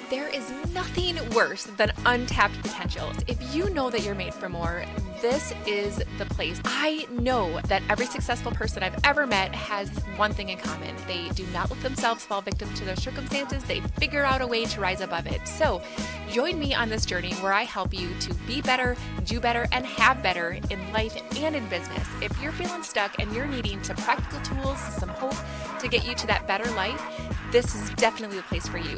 There is nothing worse than untapped potentials. If you know that you're made for more, this is the place. I know that every successful person I've ever met has one thing in common. They do not let themselves fall victim to their circumstances. They figure out a way to rise above it. So join me on this journey where I help you to be better, do better, and have better in life and in business. If you're feeling stuck and you're needing some practical tools, some hope to get you to that better life, this is definitely the place for you.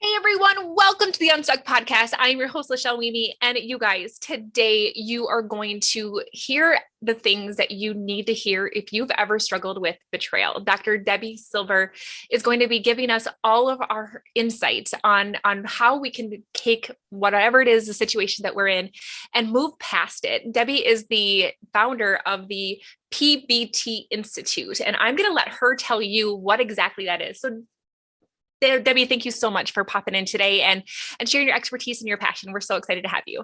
Hey everyone, welcome to the Unstuck Podcast. I'm your host, lachellewieme, and you guys, today you are going to hear the things that you need to hear if you've ever struggled with betrayal. Dr. Debi Silber is going to be giving us all of our insights on how we can take whatever it is, the situation that we're in, and move past it. Debi is the founder of the PBT Institute, and I'm going to let her tell you what exactly that is. So Debi, thank you so much for popping in today and sharing your expertise and your passion. We're so excited to have you.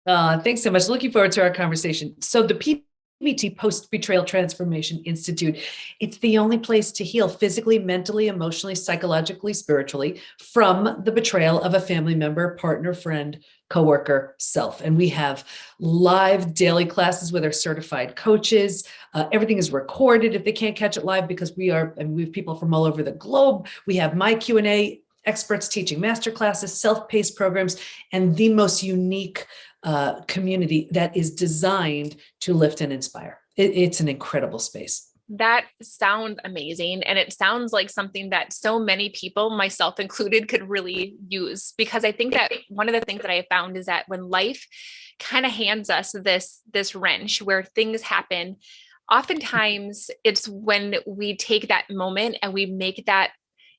Thanks so much. Looking forward to our conversation. So the PBT, Betrayal Transformation Institute, it's the only place to heal physically, mentally, emotionally, psychologically, spiritually from the betrayal of a family member, partner, friend, coworker, self. And we have live daily classes with our certified coaches. Everything is recorded if they can't catch it live because we have people from all over the globe. We have my Q&A, experts teaching masterclasses, self-paced programs, and the most unique community that is designed to lift and inspire. It's an incredible space. That sounds amazing. And it sounds like something that so many people, myself included, could really use, because I think that one of the things that I have found is that when life kind of hands us this wrench where things happen, oftentimes it's when we take that moment and we make that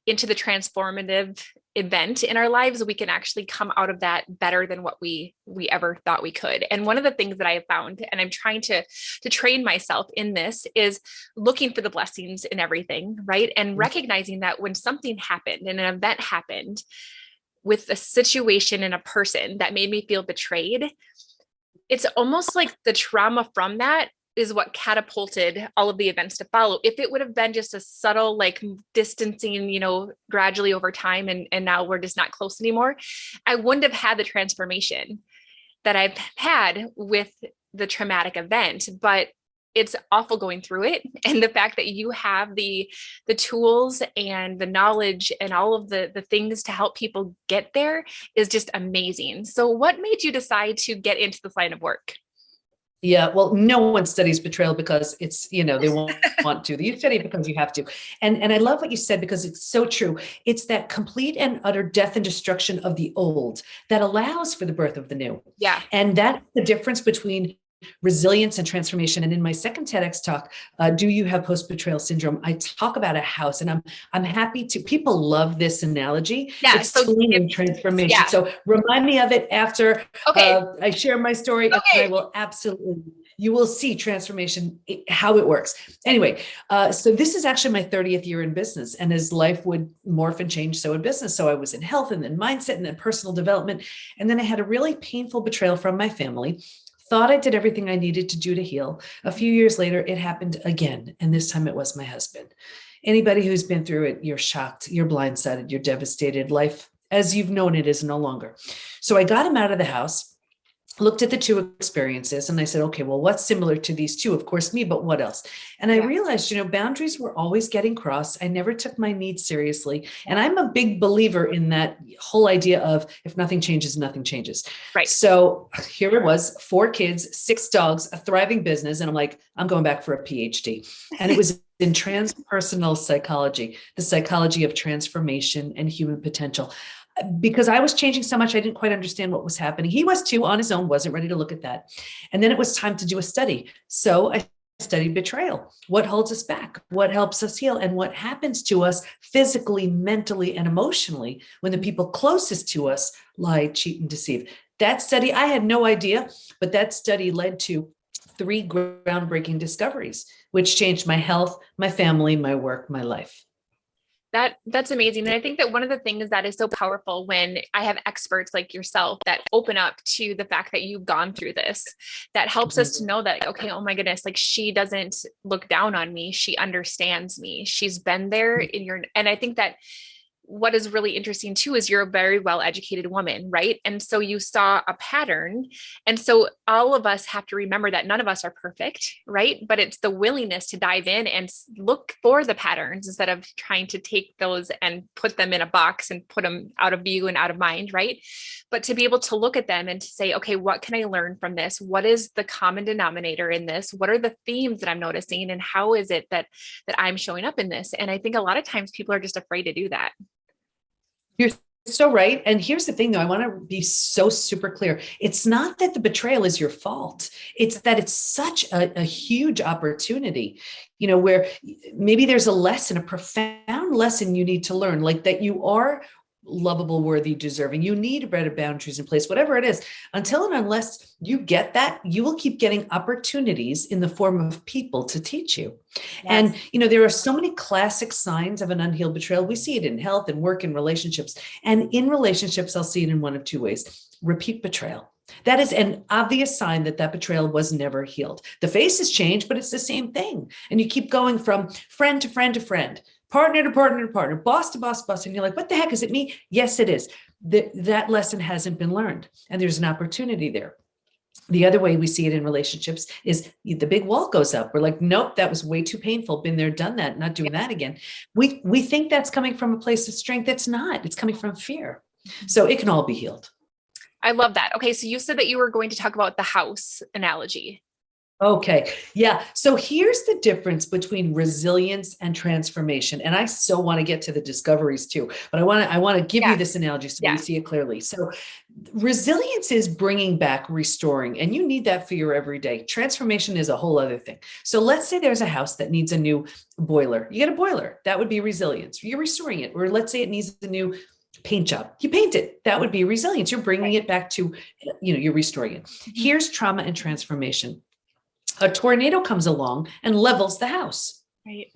into the transformative event in our lives, we can actually come out of that better than what we ever thought we could. And one of the things that I have found, and I'm trying to train myself in this, is looking for the blessings in everything, right? And recognizing that when something happened and an event happened with a situation and a person that made me feel betrayed, it's almost like the trauma from that is what catapulted all of the events to follow. If it would have been just a subtle, like distancing, gradually over time, and now we're just not close anymore, I wouldn't have had the transformation that I've had with the traumatic event. But it's awful going through it. And the fact that you have the tools and the knowledge and all of the things to help people get there is just amazing. So what made you decide to get into this line of work? Yeah, well, no one studies betrayal because it's, they want to. You study it because you have to. And I love what you said because it's so true. It's that complete and utter death and destruction of the old that allows for the birth of the new. Yeah. And that's the difference between resilience and transformation. And in my second TEDx talk, Do You Have Post-Betrayal Syndrome? I talk about a house, and I'm happy to, people love this analogy. Yeah. It's healing transformation. Yeah. So remind me of it after I share my story. Okay. And I will absolutely, you will see transformation, how it works. Anyway, so this is actually my 30th year in business, and as life would morph and change, so would business. So I was in health and then mindset and then personal development. And then I had a really painful betrayal from my family. Thought I did everything I needed to do to heal. A few years later, it happened again. And this time it was my husband. Anybody who's been through it, you're shocked, you're blindsided, you're devastated. Life, as you've known it, is no longer. So I got him out of the house, looked at the two experiences, and I said, okay, well, what's similar to these two? Of course, me, but what else? And I realized, boundaries were always getting crossed. I never took my needs seriously. And I'm a big believer in that whole idea of if nothing changes, nothing changes. Right. So here it was, 4 kids, 6 dogs, a thriving business. And I'm like, I'm going back for a PhD. And it was in transpersonal psychology, the psychology of transformation and human potential. Because I was changing so much, I didn't quite understand what was happening. He was too, on his own, wasn't ready to look at that. And then it was time to do a study. So I studied betrayal. What holds us back? What helps us heal? And what happens to us physically, mentally, and emotionally when the people closest to us lie, cheat, and deceive? That study, I had no idea, but that study led to 3 groundbreaking discoveries, which changed my health, my family, my work, my life. That's amazing. And I think that one of the things that is so powerful when I have experts like yourself that open up to the fact that you've gone through this, that helps us to know that, okay, oh my goodness, like she doesn't look down on me. She understands me. She's been there and I think that what is really interesting too is you're a very well-educated woman, right? And so you saw a pattern. And so all of us have to remember that none of us are perfect, right? But it's the willingness to dive in and look for the patterns instead of trying to take those and put them in a box and put them out of view and out of mind, right? But to be able to look at them and to say, okay, what can I learn from this? What is the common denominator in this? What are the themes that I'm noticing? And how is it that I'm showing up in this? And I think a lot of times people are just afraid to do that. You're so right. And here's the thing, though, I want to be so super clear. It's not that the betrayal is your fault. It's that it's such a huge opportunity, where maybe there's a lesson, a profound lesson you need to learn, like that you are lovable, worthy, deserving. You need better boundaries in place, whatever it is. Until and unless you get that, you will keep getting opportunities in the form of people to teach you. Yes. And, there are so many classic signs of an unhealed betrayal. We see it in health and work and relationships. And in relationships, I'll see it in one of two ways: repeat betrayal. That is an obvious sign that betrayal was never healed. The face has changed, but it's the same thing. And you keep going from friend to friend to friend, partner to partner to partner, boss to boss, boss. And you're like, what the heck, is it me? Yes, it is. That lesson hasn't been learned. And there's an opportunity there. The other way we see it in relationships is the big wall goes up. We're like, nope, that was way too painful. Been there, done that, not doing that again. We think that's coming from a place of strength. It's not. It's coming from fear. So it can all be healed. I love that. Okay. So you said that you were going to talk about the house analogy. Okay. Yeah. So here's the difference between resilience and transformation. And I so want to get to the discoveries too, but I want to give you this analogy so you see it clearly. So resilience is bringing back, restoring, and you need that for your everyday. Transformation is a whole other thing. So let's say there's a house that needs a new boiler. You get a boiler. That would be resilience. You're restoring it. Or let's say it needs a new paint job. You paint it. That would be resilience. You're bringing it back to, you're restoring it. Here's trauma and transformation. A tornado comes along and levels the house. Right.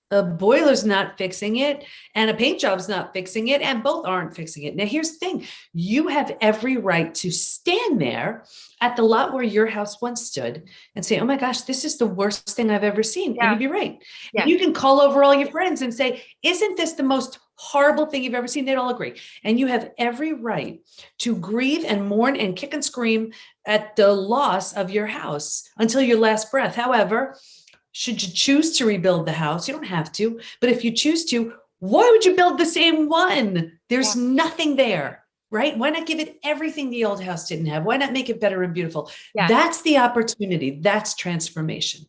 A boiler's not fixing it, and a paint job's not fixing it, and both aren't fixing it. Now, here's the thing. You have every right to stand there at the lot where your house once stood and say, oh my gosh, this is the worst thing I've ever seen. And you'd be right. Yeah. You can call over all your friends and say, isn't this the most horrible thing you've ever seen? They'd all agree. And you have every right to grieve and mourn and kick and scream at the loss of your house until your last breath. However, should you choose to rebuild the house, you don't have to. But if you choose to, why would you build the same one? There's nothing there, right? Why not give it everything the old house didn't have? Why not make it better and beautiful? Yeah. That's the opportunity. That's transformation.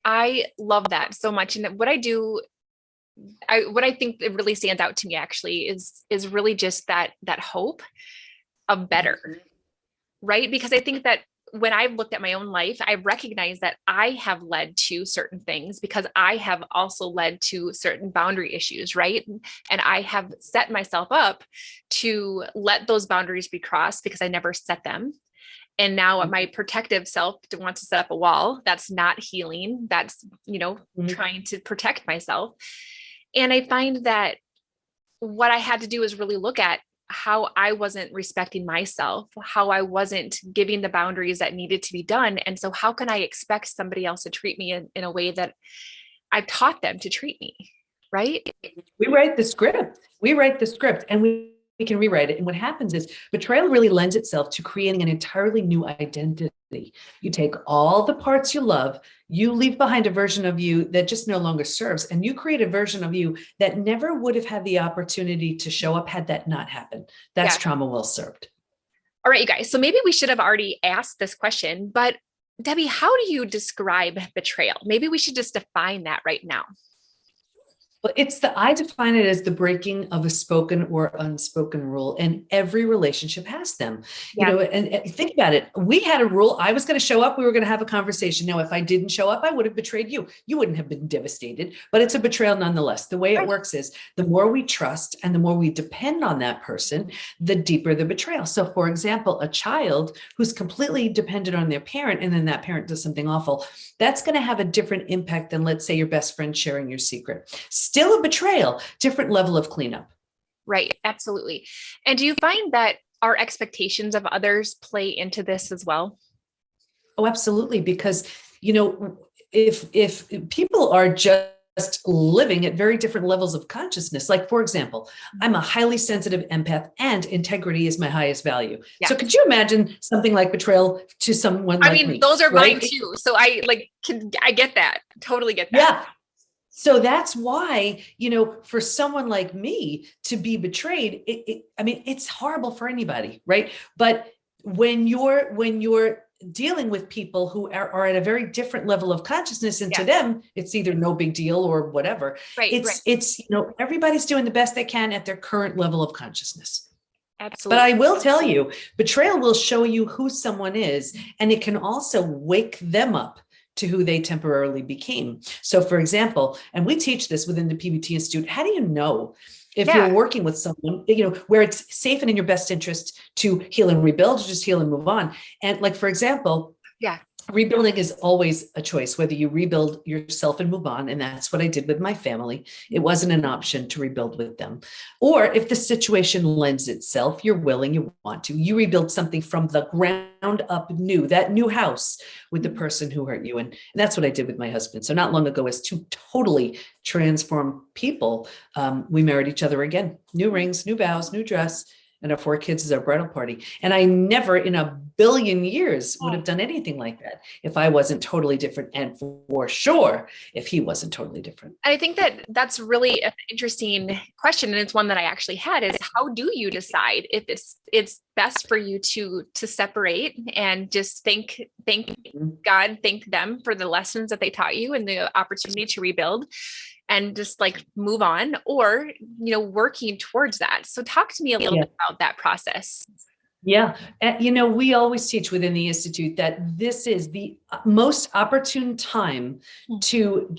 I love that so much. And what I think it really stands out to me actually is really just that hope of better, right? Because I think that when I've looked at my own life, I recognize that I have led to certain things because I have also led to certain boundary issues, right? And I have set myself up to let those boundaries be crossed because I never set them. And now my protective self wants to set up a wall. That's not healing. That's, trying to protect myself. And I find that what I had to do is really look at how I wasn't respecting myself, how I wasn't giving the boundaries that needed to be done. And so how can I expect somebody else to treat me in a way that I've taught them to treat me, right? We write the script. And we can rewrite it. And what happens is betrayal really lends itself to creating an entirely new identity. You take all the parts you love, you leave behind a version of you that just no longer serves, and you create a version of you that never would have had the opportunity to show up had that not happened. That's trauma well served. All right, you guys. So maybe we should have already asked this question, but Debi, how do you describe betrayal? Maybe we should just define that right now. Well, I define it as the breaking of a spoken or unspoken rule, and every relationship has them. And think about it. We had a rule. I was going to show up. We were going to have a conversation. Now, if I didn't show up, I would have betrayed you. You wouldn't have been devastated, but it's a betrayal nonetheless. The way it works is the more we trust and the more we depend on that person, the deeper the betrayal. So for example, a child who's completely dependent on their parent, and then that parent does something awful, that's going to have a different impact than, let's say, your best friend sharing your secret. still a betrayal, different level of cleanup. Right. Absolutely. And do you find that our expectations of others play into this as well? Oh, absolutely. Because, if people are just living at very different levels of consciousness, like, for example, I'm a highly sensitive empath and integrity is my highest value. Yeah. So could you imagine something like betrayal to someone like me? Those are right? mine too. So I get that. Totally get that. Yeah. So that's why, for someone like me to be betrayed, it's horrible for anybody, right? But when you're dealing with people who are at a very different level of consciousness, and to them, it's either no big deal or whatever. Right. It's everybody's doing the best they can at their current level of consciousness. Absolutely. But I will tell you, betrayal will show you who someone is, and it can also wake them up to who they temporarily became. So for example, and we teach this within the PBT Institute, how do you know if you're working with someone, where it's safe and in your best interest to heal and rebuild, or just heal and move on? And like, for example, rebuilding is always a choice, whether you rebuild yourself and move on. And that's what I did with my family. It wasn't an option to rebuild with them. Or if the situation lends itself, you're willing, you want to, you rebuild something from the ground up new, that new house with the person who hurt you. And that's what I did with my husband. So not long ago, as two totally transformed people, we married each other again, new rings, new vows, new dress, and our 4 kids is our bridal party. And I never in a billion years would have done anything like that if I wasn't totally different. And for sure, if he wasn't totally different. And I think that that's really an interesting question. And it's one that I actually had, is how do you decide if it's best for you to separate and just thank God, thank them for the lessons that they taught you and the opportunity to rebuild and just like move on, or, working towards that. So talk to me a little bit about that process. Yeah. We always teach within the Institute that this is the most opportune time to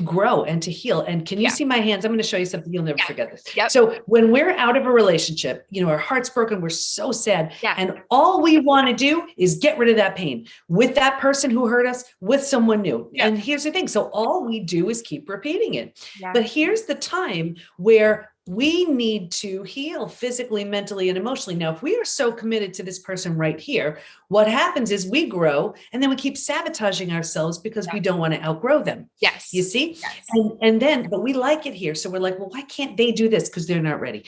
grow and to heal. And can you see my hands? I'm going to show you something. You'll never forget this. Yep. So when we're out of a relationship, our heart's broken, we're so sad. And all we want to do is get rid of that pain with that person who hurt us, with someone new. And here's the thing. So all we do is keep repeating it. But here's the time where we need to heal physically, mentally, and emotionally. Now, if we are so committed to this person right here, what happens is we grow and then we keep sabotaging ourselves because we don't want to outgrow them. Yes. You see? Yes. But we like it here. So we're like, well, why can't they do this? Because they're not ready.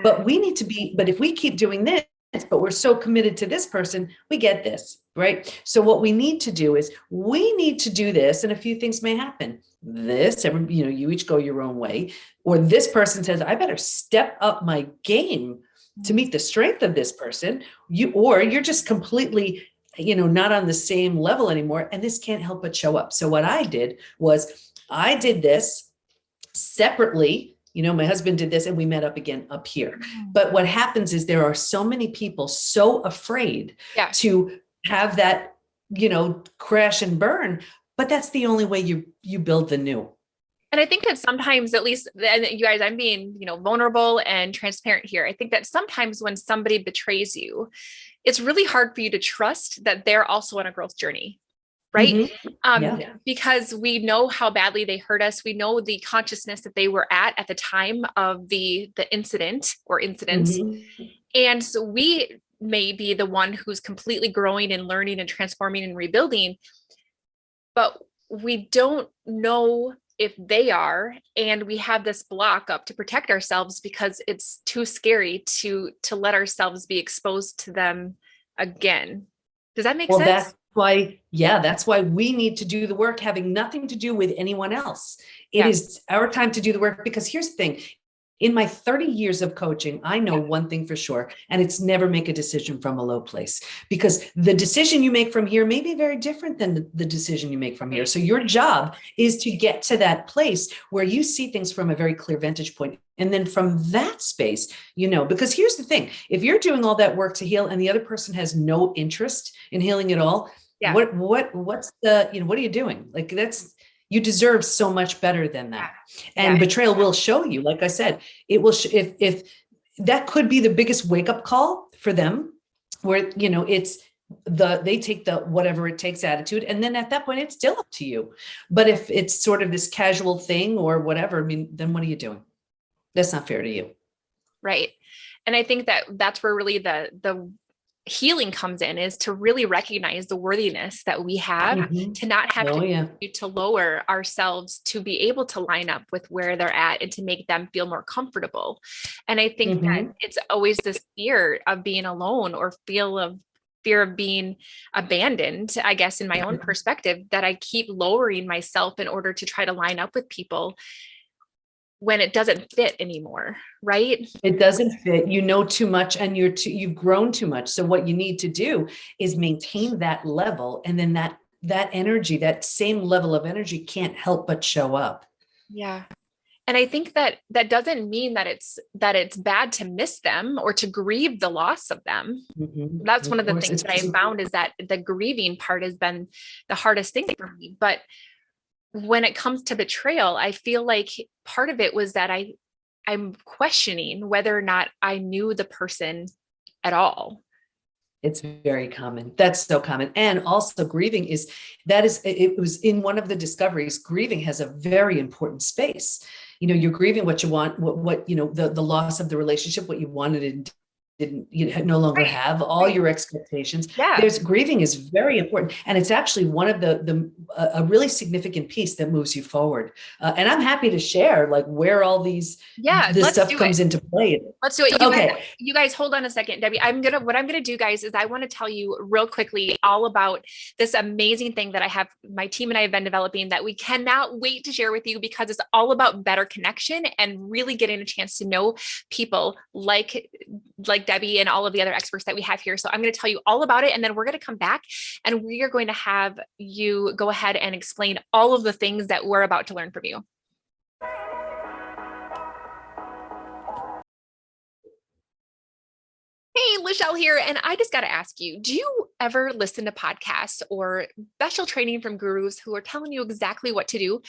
But if we keep doing this, but we're so committed to this person, we get this, right? So what we need to do is we need to do this, and a few things may happen. You each go your own way, or this person says, I better step up my game to meet the strength of this person. You're just completely, not on the same level anymore. And this can't help but show up. So what I did was I did this separately. My husband did this and we met up again up here. But what happens is there are so many people so afraid to have that, crash and burn, but that's the only way you build the new. And I think that sometimes, at least, and you guys, I'm being, vulnerable and transparent here. I think that sometimes when somebody betrays you, it's really hard for you to trust that they're also on a growth journey. Right. Because we know how badly they hurt us. We know the consciousness that they were at the time of the incident or incidents. And so we may be the one who's completely growing and learning and transforming and rebuilding, but we don't know if they are, and we have this block up to protect ourselves because it's too scary to let ourselves be exposed to them again. Does that make sense? That's why we need to do the work, having nothing to do with anyone else. It is our time to do the work, because here's the thing. In my 30 years of coaching, I know one thing for sure, and it's never make a decision from a low place, because the decision you make from here may be very different than the decision you make from here. So your job is to get to that place where you see things from a very clear vantage point. And then from that space, because here's the thing, if you're doing all that work to heal and the other person has no interest in healing at all, what's what are you doing? Like, you deserve so much better than that. And betrayal will show you, like I said, it will, if that could be the biggest wake up call for them, where, it's they take the whatever it takes attitude. And then at that point, it's still up to you. But if it's sort of this casual thing or whatever, I mean, then what are you doing? That's not fair to you. Right. And I think that that's where really the healing comes in, is to really recognize the worthiness that we have, to not have to lower ourselves to be able to line up with where they're at and to make them feel more comfortable. And I think that it's always this fear of being alone, or fear of being abandoned, I guess, in my own perspective, that I keep lowering myself in order to try to line up with people when it doesn't fit anymore, right? It doesn't fit. You know too much, and you've grown too much. So what you need to do is maintain that level, and then that energy, that same level of energy, can't help but show up. Yeah. And I think that doesn't mean that it's bad to miss them or to grieve the loss of them. That's one of the things that I found, is that the grieving part has been the hardest thing for me. But when it comes to betrayal, I feel like part of it was that I'm questioning whether or not I knew the person at all. It's very common. That's so common. And also grieving it was in one of the discoveries, grieving has a very important space. You're grieving what you want, what the loss of the relationship, what you wanted and you no longer have, all your expectations. There's grieving is very important. And it's actually one of a really significant piece that moves you forward. And I'm happy to share like where all this stuff comes into play. Let's do it. You guys hold on a second, Debi. What I'm going to do, guys, is I want to tell you real quickly all about this amazing thing that my team and I have been developing, that we cannot wait to share with you, because it's all about better connection and really getting a chance to know people like Debi and all of the other experts that we have here. So I'm going to tell you all about it, and then we're going to come back and we are going to have you go ahead and explain all of the things that we're about to learn from you. Hey, LaChelle here. And I just got to ask you, do you ever listen to podcasts or special training from gurus who are telling you exactly what to do,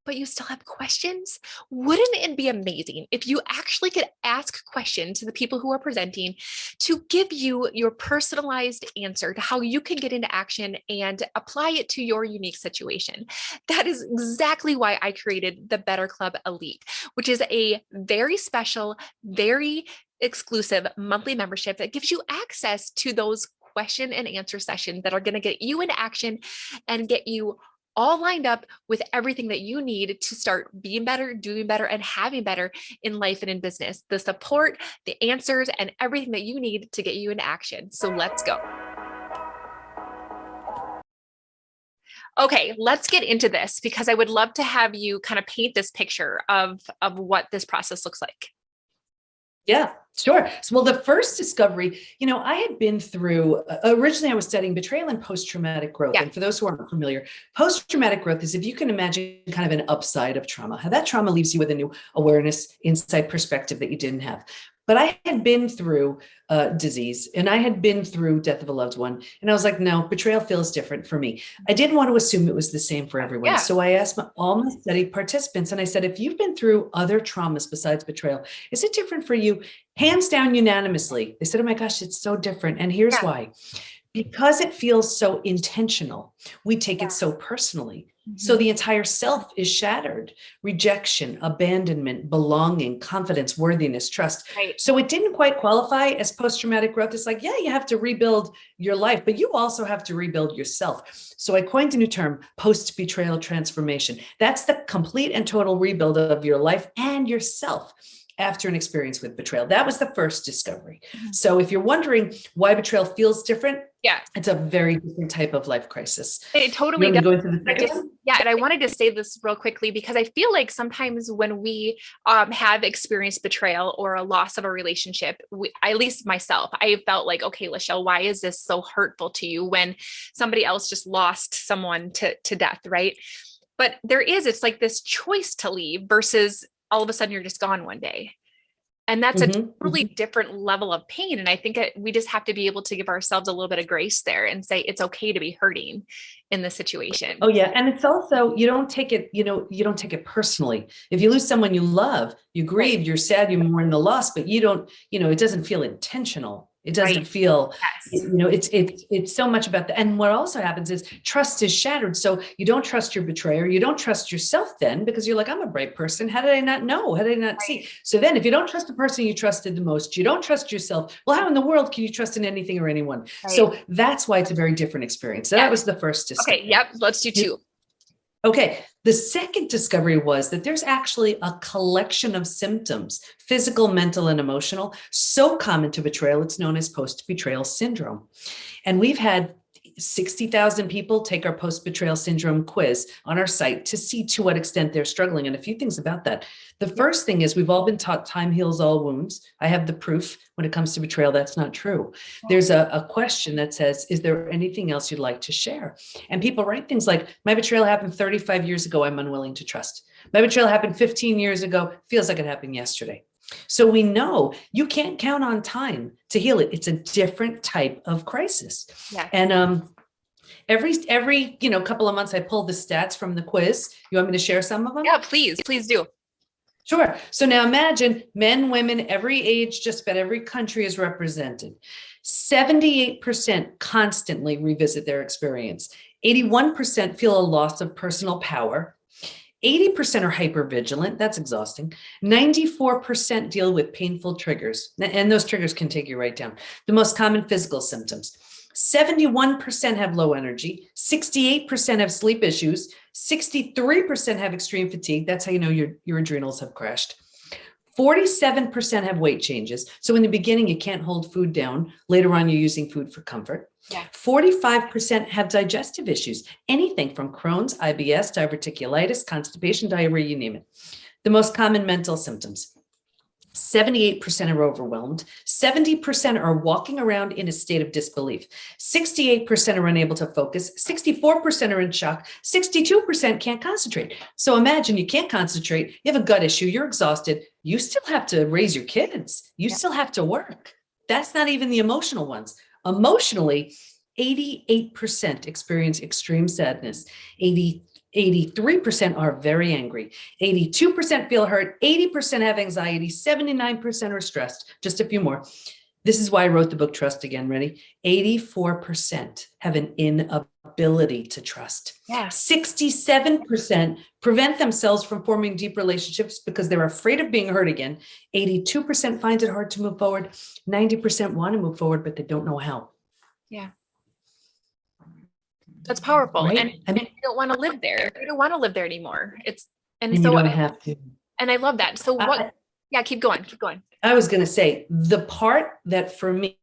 but you still have questions? Wouldn't it be amazing if you actually could ask questions to the people who are presenting to give you your personalized answer to how you can get into action and apply it to your unique situation? That is exactly why I created the Better Club Elite, which is a very special, very exclusive monthly membership that gives you access to those question and answer sessions that are going to get you into action and get you all lined up with everything that you need to start being better, doing better, and having better in life and in business. The support, the answers, and everything that you need to get you into action. So let's go. Okay, let's get into this, because I would love to have you kind of paint this picture of what this process looks like. Yeah, sure. So, well, the first discovery, I had been through, originally I was studying betrayal and post-traumatic growth. And for those who aren't familiar, post-traumatic growth is, if you can imagine, kind of an upside of trauma, how that trauma leaves you with a new awareness, insight, perspective that you didn't have. But I had been through disease, and I had been through death of a loved one. And I was like, no, betrayal feels different for me. I didn't want to assume it was the same for everyone. So I asked all my study participants, and I said, if you've been through other traumas besides betrayal, is it different for you? Hands down, unanimously. They said, oh my gosh, it's so different. And here's why. Because it feels so intentional, we take it so personally. So the entire self is shattered. Rejection, abandonment, belonging, confidence, worthiness, trust. So it didn't quite qualify as post-traumatic growth. It's like, yeah, you have to rebuild your life, but you also have to rebuild yourself. So I coined a new term, post-betrayal transformation. That's the complete and total rebuild of your life and yourself after an experience with betrayal. That was the first discovery. So if you're wondering why betrayal feels different, it's a very different type of life crisis. It totally does. And I wanted to say this real quickly, because I feel like sometimes when we have experienced betrayal or a loss of a relationship, at least myself, I felt like, okay, LaChelle, why is this so hurtful to you when somebody else just lost someone to death, right? But it's like this choice to leave versus all of a sudden you're just gone one day. And that's a totally different level of pain. And I think we just have to be able to give ourselves a little bit of grace there and say, it's okay to be hurting in this situation. Oh yeah. And it's also, you don't take it personally. If you lose someone you love, you grieve, you're sad, you mourn the loss, but you don't, it doesn't feel intentional. It doesn't feel, yes. it's so much about that. And what also happens is trust is shattered. So you don't trust your betrayer. You don't trust yourself then, because you're like, I'm a bright person. How did I not know? How did I not see? So then if you don't trust the person you trusted the most, you don't trust yourself. Well, how in the world can you trust in anything or anyone? So that's why it's a very different experience. So that was the first discovery. Okay. Yep. Let's do 2. Okay. The second discovery was that there's actually a collection of symptoms, physical, mental, and emotional, so common to betrayal. It's known as post-betrayal syndrome. And we've had 60,000 people take our post-betrayal syndrome quiz on our site to see to what extent they're struggling. And a few things about that. The first thing is we've all been taught time heals all wounds. I have the proof when it comes to betrayal. That's not true. There's a question that says, is there anything else you'd like to share? And people write things like, my betrayal happened 35 years ago. I'm unwilling to trust. My betrayal happened 15 years ago. Feels like it happened yesterday. So we know you can't count on time to heal it. It's a different type of crisis. Yeah. And every couple of months I pull the stats from the quiz. You want me to share some of them? Yeah, please do. Sure. So now imagine men, women, every age, just about every country is represented. 78% constantly revisit their experience. 81% feel a loss of personal power. 80% are hypervigilant. That's exhausting. 94% deal with painful triggers. And those triggers can take you right down. The most common physical symptoms. 71% have low energy. 68% have sleep issues. 63% have extreme fatigue. That's how you know your adrenals have crashed. 47% have weight changes. So in the beginning, you can't hold food down. Later on, you're using food for comfort. Yeah. 45% have digestive issues, anything from Crohn's, IBS, diverticulitis, constipation, diarrhea, you name it. The most common mental symptoms. 78% are overwhelmed. 70% are walking around in a state of disbelief. 68% are unable to focus. 64% are in shock. 62% can't concentrate. So imagine you can't concentrate. You have a gut issue. You're exhausted. You still have to raise your kids. You still have to work. That's not even the emotional ones. Emotionally, 88% experience extreme sadness. 83% are very angry. 82% feel hurt. 80% have anxiety. 79% are stressed. Just a few more. This is why I wrote the book, Trust Again. Ready? 84% have an inability to trust. Yeah. 67% prevent themselves from forming deep relationships because they're afraid of being hurt again. 82% find it hard to move forward. 90% want to move forward, but they don't know how. Yeah. That's powerful. Right? And you don't want to live there. You don't want to live there anymore. And so you don't have to. And I love that. So keep going. I was going to say the part that for me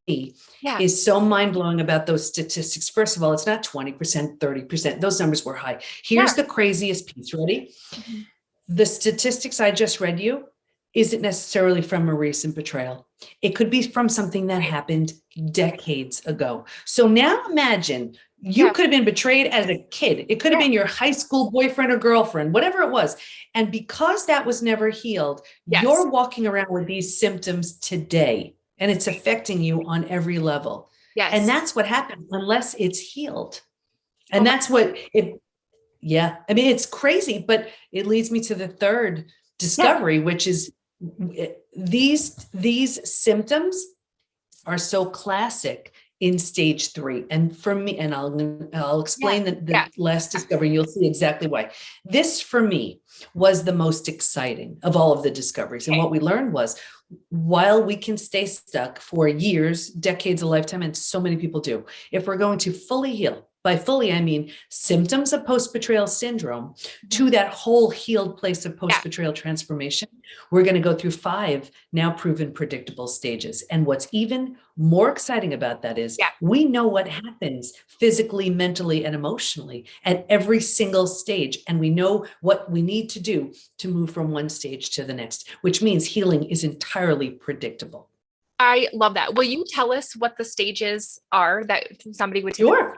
is so mind blowing about those statistics. First of all, it's not 20%, 30%. Those numbers were high. Here's the craziest piece. Ready? Mm-hmm. The statistics I just read you isn't necessarily from a recent betrayal. It could be from something that happened decades ago. So now imagine you could have been betrayed as a kid. It could have been your high school boyfriend or girlfriend, whatever it was. And because that was never healed, you're walking around with these symptoms today, and it's affecting you on every level. Yes. And that's what happens unless it's healed. And that's what I mean, it's crazy, but it leads me to the third discovery, which is these symptoms are so classic in stage 3. And for me, and I'll explain the last discovery, and you'll see exactly why. This for me was the most exciting of all of the discoveries. And what we learned was, while we can stay stuck for years, decades, a lifetime, and so many people do, if we're going to fully heal, by fully, I mean symptoms of post-betrayal syndrome to that whole healed place of post-betrayal transformation, we're going to go through 5 now proven predictable stages. And what's even more exciting about that is we know what happens physically, mentally, and emotionally at every single stage. And we know what we need to do to move from one stage to the next, which means healing is entirely predictable. I love that. Will you tell us what the stages are that somebody would take? Sure.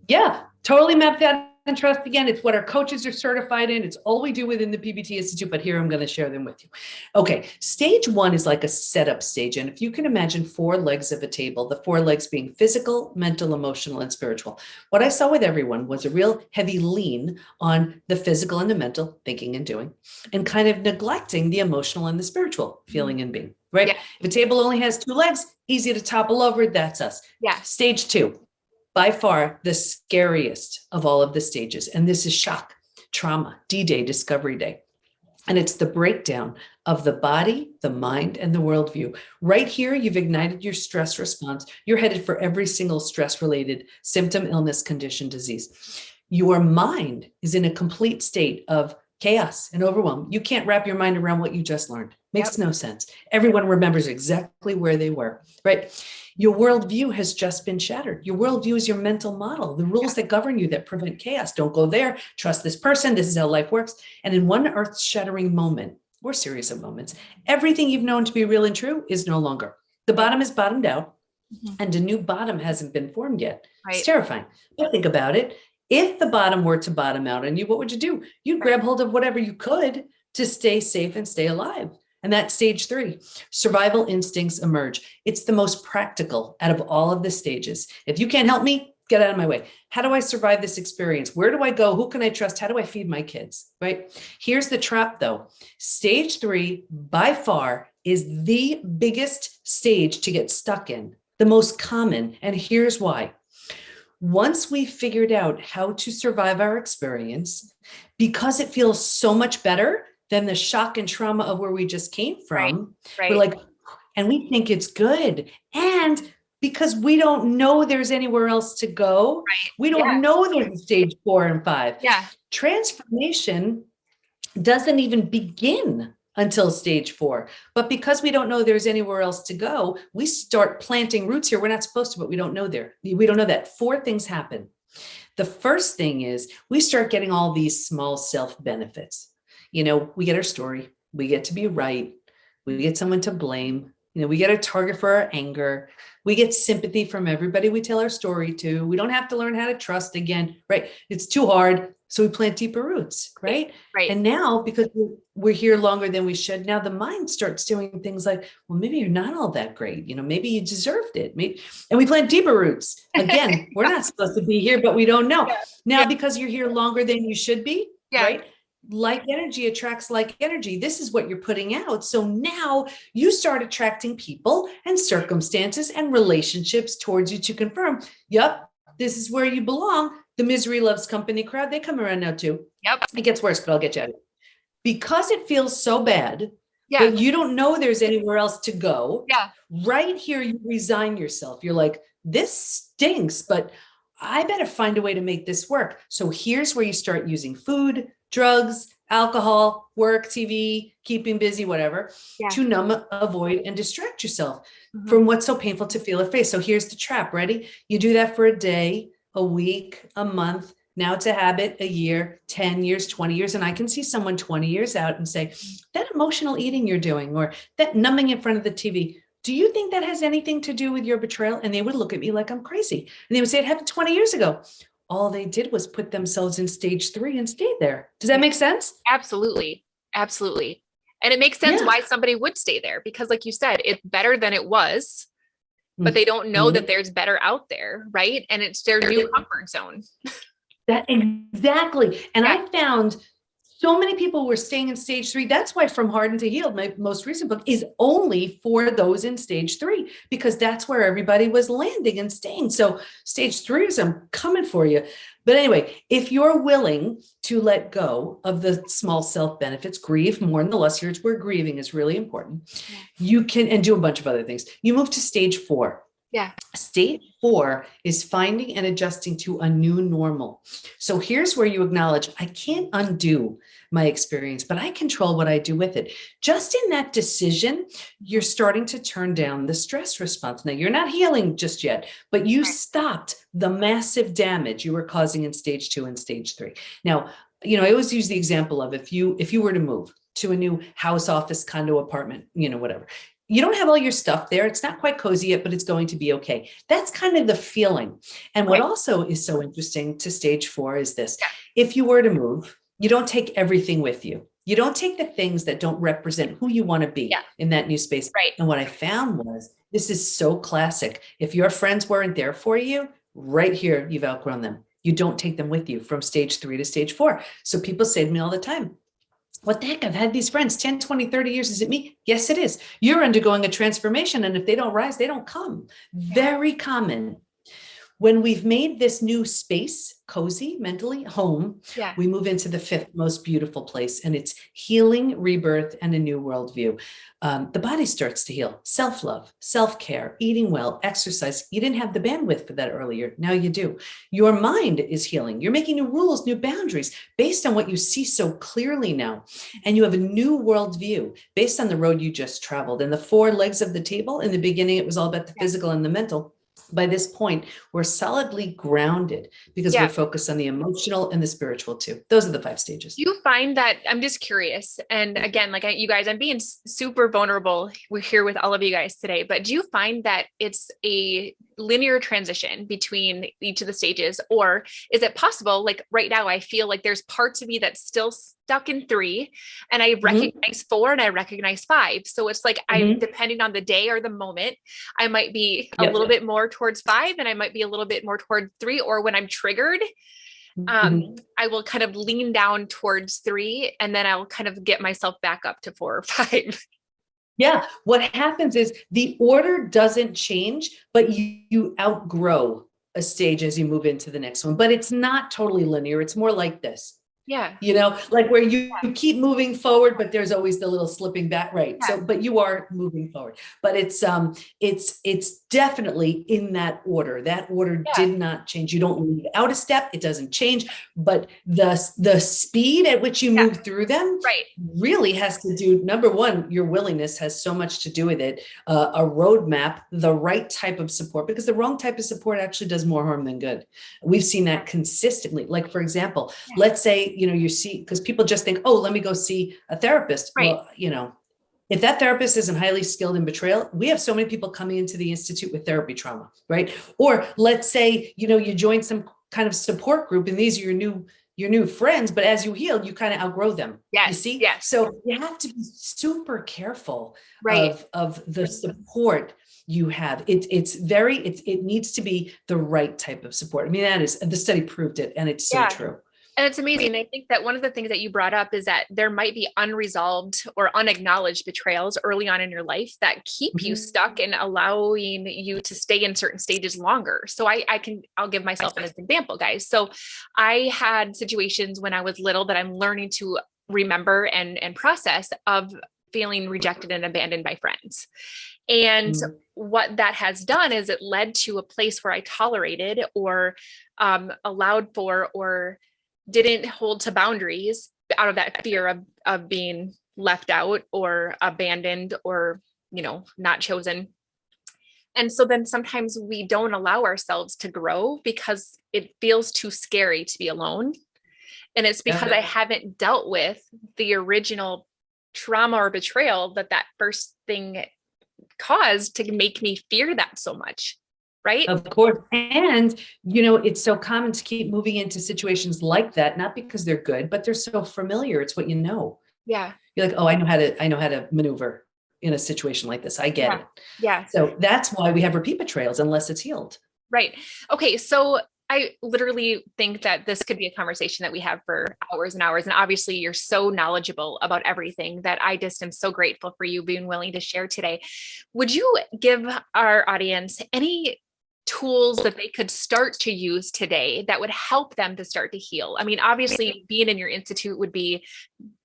Yeah, totally mapped out trust again. It's what our coaches are certified in. It's all we do within the PBT Institute, but here I'm going to share them with you. Okay, stage 1 is like a setup stage. And if you can imagine 4 legs of a table, the 4 legs being physical, mental, emotional, and spiritual. What I saw with everyone was a real heavy lean on the physical and the mental, thinking and doing, and kind of neglecting the emotional and the spiritual, feeling and being, right? Yeah. If a table only has 2 legs, easy to topple over, that's us. Yeah. Stage 2. By far the scariest of all of the stages. And this is shock, trauma, D-Day, Discovery Day. And it's the breakdown of the body, the mind, and the worldview. Right here, you've ignited your stress response. You're headed for every single stress-related symptom, illness, condition, disease. Your mind is in a complete state of chaos and overwhelm. You can't wrap your mind around what you just learned. Makes no sense. Everyone remembers exactly where they were, right? Your worldview has just been shattered. Your worldview is your mental model, the rules that govern you, that prevent chaos. Don't go there. Trust this person. This is how life works. And in one earth-shattering moment, or series of moments, everything you've known to be real and true is no longer. The bottom is bottomed out, and a new bottom hasn't been formed yet. Right. It's terrifying. But think about it. If the bottom were to bottom out on you, what would you do? You'd grab hold of whatever you could to stay safe and stay alive. And that's stage 3. Survival instincts emerge. It's the most practical out of all of the stages. If you can't help me, get out of my way. How do I survive this experience? Where do I go? Who can I trust? How do I feed my kids? Right? Here's the trap though. Stage 3 by far is the biggest stage to get stuck in, the most common. And here's why. Once we figured out how to survive our experience, because it feels so much better than the shock and trauma of where we just came from, we're like, and we think it's good. And because we don't know there's anywhere else to go, we don't know there's stage 4 and 5. Transformation doesn't even begin until stage 4. But because we don't know there's anywhere else to go, we start planting roots here. We're not supposed to, but we don't know there. We don't know that. 4 things happen. The first thing is we start getting all these small self benefits. You know, we get our story, we get to be right, we get someone to blame, you know, we get a target for our anger, we get sympathy from everybody we tell our story to, we don't have to learn how to trust again, right? It's too hard, so we plant deeper roots, right? And now, because we're here longer than we should, now the mind starts doing things like, well, maybe you're not all that great, you know, maybe you deserved it, maybe, and we plant deeper roots. Again, we're not supposed to be here, but we don't know. Now, because you're here longer than you should be, right? Like energy attracts like energy. This is what you're putting out. So now you start attracting people and circumstances and relationships towards you to confirm, yep, this is where you belong. The misery loves company crowd, they come around now too. It gets worse, but I'll get you out of it. Because it feels so bad, but you don't know there's anywhere else to go. Right here, you resign yourself. You're like, this stinks, but I better find a way to make this work. So here's where you start using food, drugs, alcohol, work, TV, keeping busy, whatever, to numb, avoid, and distract yourself from what's so painful to feel or face. So here's the trap. Ready? You do that for a day, a week, a month. Now it's a habit, a year, 10 years, 20 years. And I can see someone 20 years out and say, that emotional eating you're doing, or that numbing in front of the TV, do you think that has anything to do with your betrayal? And they would look at me like I'm crazy. And they would say, it happened 20 years ago. All they did was put themselves in stage 3 and stayed there. Does that make sense? Absolutely. Absolutely. And it makes sense why somebody would stay there, because like you said, it's better than it was, but they don't know that there's better out there. Right. And it's their new comfort zone. That exactly. And I found so many people were staying in stage 3. That's why From Hardened to Healed, my most recent book, is only for those in stage 3, because that's where everybody was landing and staying. So stage 3 is, I'm coming for you. But anyway, if you're willing to let go of the small self benefits, grieve, mourn the loss, here's where grieving is really important. You can, and do a bunch of other things. You move to stage 4. Stage 4 is finding and adjusting to a new normal. So here's where you acknowledge, I can't undo my experience, but I control what I do with it. Just in that decision, you're starting to turn down the stress response. Now, you're not healing just yet, but you stopped the massive damage you were causing in stage 2 and stage 3. Now, you know, I always use the example of if you were to move to a new house, office, condo, apartment, you know, whatever. you don't have all your stuff there. It's not quite cozy yet, but it's going to be okay. That's kind of the feeling. And what also is so interesting to stage 4 is this. If you were to move, you don't take everything with you. You don't take the things that don't represent who you want to be in that new space. And what I found was, this is so classic. If your friends weren't there for you, right here, you've outgrown them. You don't take them with you from stage 3 to stage 4. So people say to me all the time, what the heck? I've had these friends 10, 20, 30 years. Is it me? Yes, it is. You're undergoing a transformation. And if they don't rise, they don't come. Very common. When we've made this new space cozy, mentally, home, we move into the 5th most beautiful place, and it's healing, rebirth, and a new worldview. The body starts to heal. Self-love, self-care, eating well, exercise. You didn't have the bandwidth for that earlier. Now you do. Your mind is healing. You're making new rules, new boundaries based on what you see so clearly now. And you have a new worldview based on the road you just traveled. And the 4 legs of the table, in the beginning, it was all about the physical and the mental. By this point, we're solidly grounded because we're focused on the emotional and the spiritual too. Those are the 5 stages. Do you find that, I'm just curious, and again, like you guys, I'm being super vulnerable. We're here with all of you guys today, but do you find that it's a linear transition between each of the stages, or is it possible? Like right now, I feel like there's parts of me that's still stuck in 3, and I recognize 4 and I recognize 5. So it's like, I'm depending on the day or the moment, I might be a little bit more towards 5 and I might be a little bit more toward 3, or when I'm triggered, I will kind of lean down towards 3 and then I'll kind of get myself back up to 4 or 5. Yeah. What happens is the order doesn't change, but you outgrow a stage as you move into the next one, but it's not totally linear. It's more like this. Yeah. You know, like where you keep moving forward, but there's always the little slipping back. Right. So, but you are moving forward, but it's definitely in that order. That order did not change. You don't leave out a step. It doesn't change, but the speed at which you move through them really has to do, number one, your willingness has so much to do with it. A roadmap, the right type of support, because the wrong type of support actually does more harm than good. We've seen that consistently. Like, for example, let's say, you know, you see, because people just think, oh, let me go see a therapist. Well, you know, if that therapist isn't highly skilled in betrayal, we have so many people coming into the Institute with therapy trauma, right? Or let's say, you know, you join some kind of support group and these are your new friends, but as you heal, you kind of outgrow them. You see? So you have to be super careful of the support you have. It needs to be the right type of support. I mean, that is, the study proved it, and it's so true. And it's amazing. I think that one of the things that you brought up is that there might be unresolved or unacknowledged betrayals early on in your life that keep you stuck and allowing you to stay in certain stages longer. So I'll give myself an example, guys. So I had situations when I was little that I'm learning to remember and process, of feeling rejected and abandoned by friends. And what that has done is it led to a place where I tolerated or allowed for or didn't hold to boundaries out of that fear of being left out or abandoned or, you know, not chosen. And so then sometimes we don't allow ourselves to grow because it feels too scary to be alone. And it's because I haven't dealt with the original trauma or betrayal that first thing caused to make me fear that so much. Right? Of course. And, you know, it's so common to keep moving into situations like that, not because they're good, but they're so familiar. It's what you know. Yeah. You're like, oh, I know how to maneuver in a situation like this. I get it. Yeah. So that's why we have repeat betrayals unless it's healed. Right. Okay. So I literally think that this could be a conversation that we have for hours and hours. And obviously you're so knowledgeable about everything that I just am so grateful for you being willing to share today. Would you give our audience any tools that they could start to use today that would help them to start to heal? I mean, obviously being in your institute would be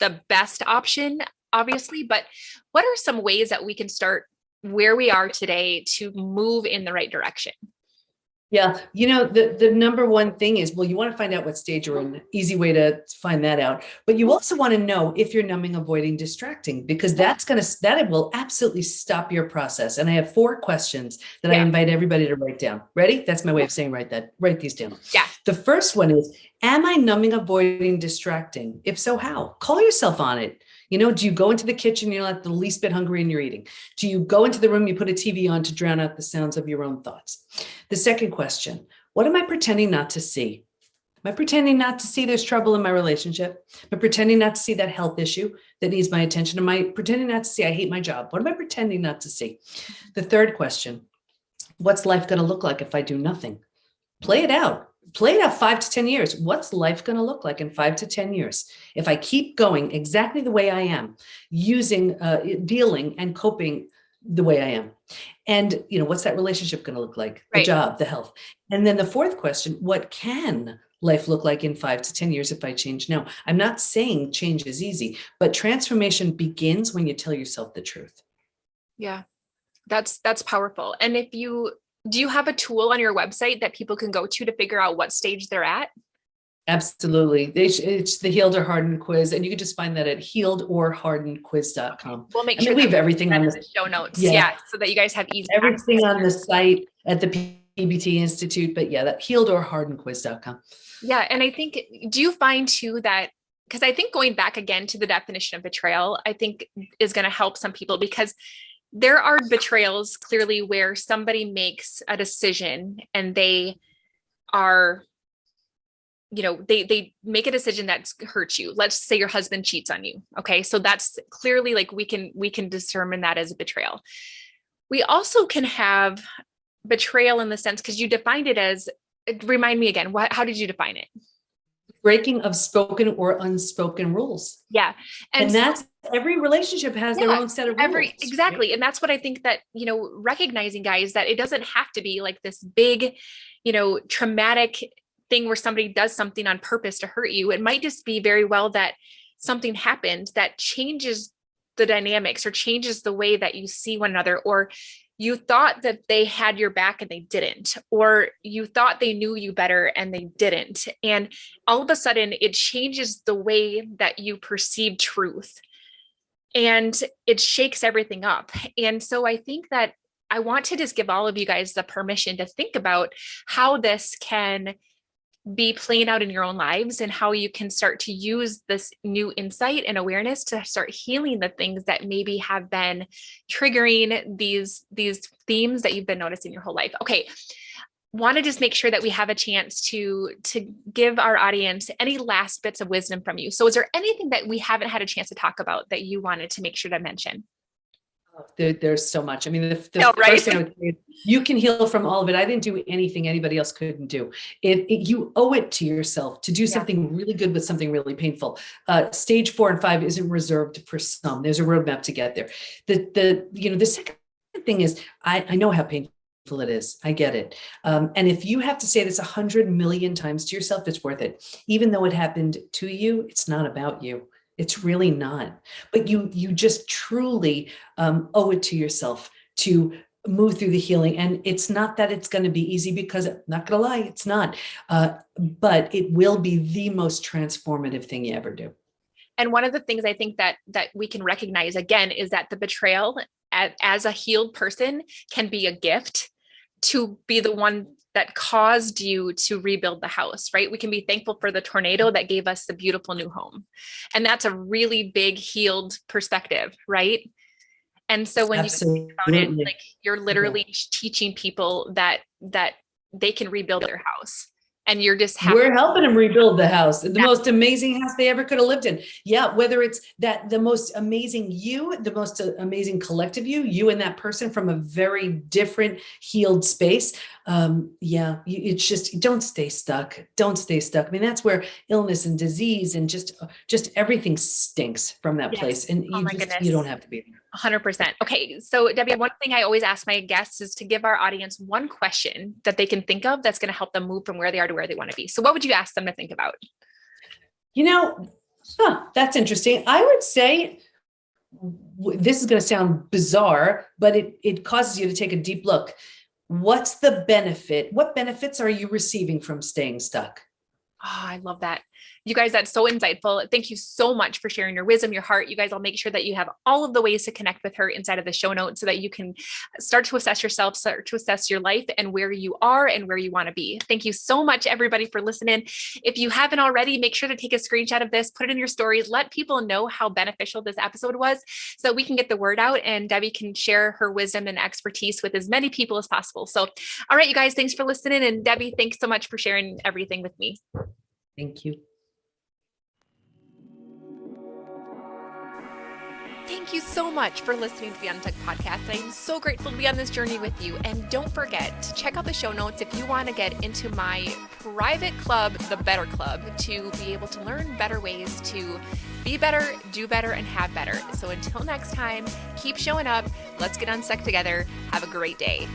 the best option, obviously, but what are some ways that we can start where we are today to move in the right direction? Yeah. You know, the number one thing is, well, you want to find out what stage you're in. Easy way to find that out. But you also want to know if you're numbing, avoiding, distracting, because that will absolutely stop your process. And I have 4 questions that I invite everybody to write down. Ready? That's my way of saying write these down. Yeah. The first one is, Am I numbing, avoiding, distracting? If so, how? Call yourself on it. Do you go into the kitchen, you're not the least bit hungry and you're eating? Do you go into the room, you put a TV on to drown out the sounds of your own thoughts? The second question, what am I pretending not to see? Am I pretending not to see there's trouble in my relationship? Am I pretending not to see that health issue that needs my attention? Am I pretending not to see I hate my job? What am I pretending not to see? The third question, what's life going to look like if I do nothing? Play it out. Play it out 5 to 10 years. What's life going to look like in 5 to 10 years? If I keep going exactly the way I am, using, dealing and coping the way I am. And, what's that relationship going to look like? The job, the health. And then the fourth question, what can life look like in 5 to 10 years if I change now? I'm not saying change is easy, but transformation begins when you tell yourself the truth. Yeah, that's powerful. And do you have a tool on your website that people can go to figure out what stage they're at? Absolutely. It's the Healed or Hardened quiz. And you can just find that at healedorhardenedquiz.com. We'll make sure we have everything on the show notes. Yeah. So that you guys have easy everything access on the site at the PBT Institute. But that healedorhardenedquiz.com. Yeah. And I think, do you find too that, because I think going back again to the definition of betrayal, I think is going to help some people, because there are betrayals clearly where somebody makes a decision and they are, they make a decision that hurts you. Let's say your husband cheats on you. Okay. So that's clearly like, we can determine that as a betrayal. We also can have betrayal in the sense, because you defined it as, remind me again, how did you define it? Breaking of spoken or unspoken rules. Yeah. And that's, every relationship has their own set of rules. Exactly. Right? And that's what I think that, recognizing, guys, that it doesn't have to be like this big, traumatic thing where somebody does something on purpose to hurt you. It might just be very well that something happened that changes the dynamics or changes the way that you see one another, or you thought that they had your back and they didn't, or you thought they knew you better and they didn't. And all of a sudden it changes the way that you perceive truth and it shakes everything up. And so I think that I want to just give all of you guys the permission to think about how this can be playing out in your own lives and how you can start to use this new insight and awareness to start healing the things that maybe have been triggering these themes that you've been noticing your whole life. Okay. Want to just make sure that we have a chance to give our audience any last bits of wisdom from you. So is there anything that we haven't had a chance to talk about that you wanted to make sure to mention? There's so much. I mean, the first thing I would say is you can heal from all of it. I didn't do anything anybody else couldn't do. You owe it to yourself to do something really good with something really painful. Stage 4 and 5 isn't reserved for some. There's a roadmap to get there. The second thing is I know how painful it is. I get it. And if you have to say this 100 million times to yourself, it's worth it. Even though it happened to you, it's not about you. It's really not. But you just truly owe it to yourself to move through the healing. And it's not that it's going to be easy, because I'm not going to lie, it's not. But it will be the most transformative thing you ever do. And one of the things I think that we can recognize again is that the betrayal as a healed person can be a gift to be the one that caused you to rebuild the house, right? We can be thankful for the tornado that gave us the beautiful new home. And that's a really big healed perspective, right? And so when you think about it, like you're literally teaching people that they can rebuild their house. And you're just we're helping them rebuild the house, the most amazing house they ever could have lived in. Yeah. Whether it's the most amazing you, the most amazing collective you and that person from a very different healed space. It's just, don't stay stuck. Don't stay stuck. I mean, that's where illness and disease and just everything stinks from that place. And you don't have to be there. 100%. Okay. So Debi, one thing I always ask my guests is to give our audience one question that they can think of that's going to help them move from where they are to where they want to be. So what would you ask them to think about? That's interesting. I would say, this is going to sound bizarre, but it causes you to take a deep look. What's the benefit? What benefits are you receiving from staying stuck? Oh, I love that. You guys, that's so insightful. Thank you so much for sharing your wisdom, your heart. You guys, I'll make sure that you have all of the ways to connect with her inside of the show notes so that you can start to assess yourself, start to assess your life and where you are and where you want to be. Thank you so much, everybody, for listening. If you haven't already, make sure to take a screenshot of this, put it in your stories, let people know how beneficial this episode was so we can get the word out and Debi can share her wisdom and expertise with as many people as possible. So, all right, you guys, thanks for listening. And Debi, thanks so much for sharing everything with me. Thank you. Thank you so much for listening to the Untucked podcast. I'm so grateful to be on this journey with you. And don't forget to check out the show notes if you want to get into my private club, the Better Club, to be able to learn better ways to be better, do better, and have better. So until next time, keep showing up. Let's get unstuck together. Have a great day.